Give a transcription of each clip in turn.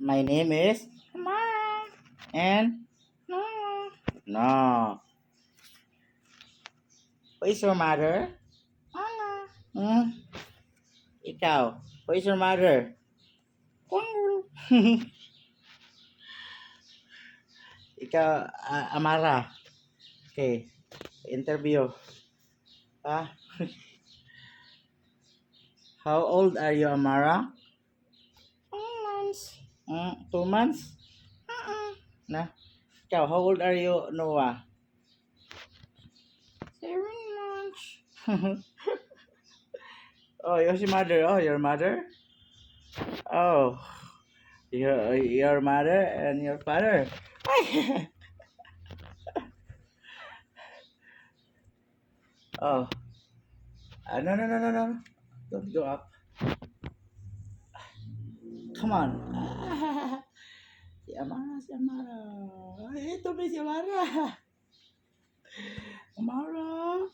My name is Mama. and Mama. no. Who is your mother? Mama. Hmm? Ikaw. Who is your mother? Jungle. Ikaw, Amara. Okay. Interview. Ah, how old are you, Amara? 2 months. 2 months? Uh-uh. Na. Ikaw, how old are you, Noah? 7 months. Oh, your mother. Oh, your mother. Oh, your mother and your father. Oh, no, no, no, no, no. Don't go up. Come on. Si Amara, si Amara. Ay, ito ba si Amara? Amara.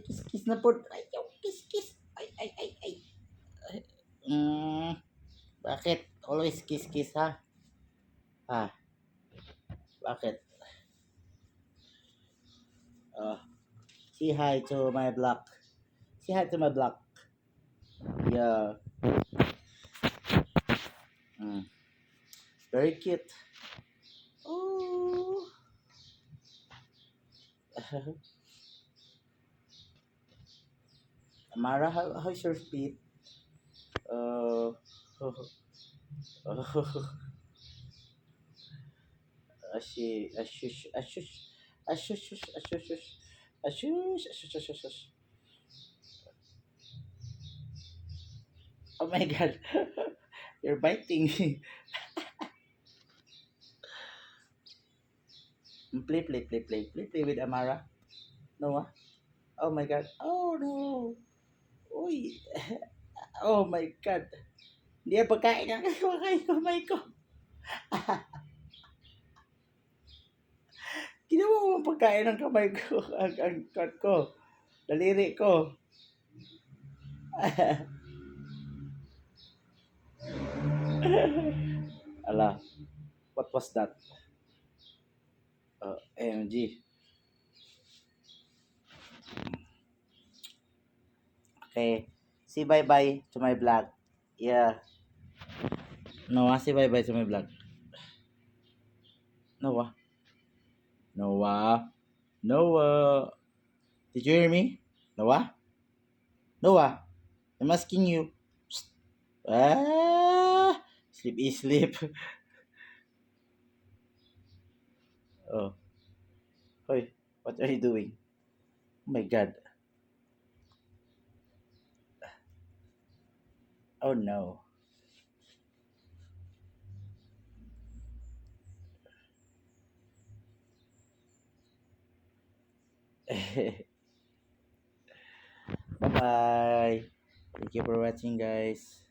Kiss, kiss na po. Ay, kiss, kiss. Ay, ay, ay, ay. Bakit? Always kiss, kiss, ha? Ha? Bakit? Oh, say hi to my block. Say hi to my block. Yeah. Mm. Very cute. Oh. Amara, how's your feet? Uh, ashush, ashush, ashush, ashush, ashush, ashush, ashush, ashush, ashush. Oh my god, you're biting me. Play, play, play, play, play, play with Amara. Noah. Oh my god. Oh no. Uy. Oh my god. Hindi yan pagkain na kumakain kamay ko. Ginawa mo ang pagkain ng kamay ko. Ang cut ko. Daliri ko. Ala. What was that? AMG. Okay. Say bye-bye to my vlog. Yeah. Noah, say bye-bye to my vlog. Noah. Noah. Noah. Did you hear me? Noah? Noah. I'm asking you. Psst. Sleep is sleep. Oh. Hoy, what are you doing? Oh my god. Oh no. Bye-bye. Thank you for watching, guys.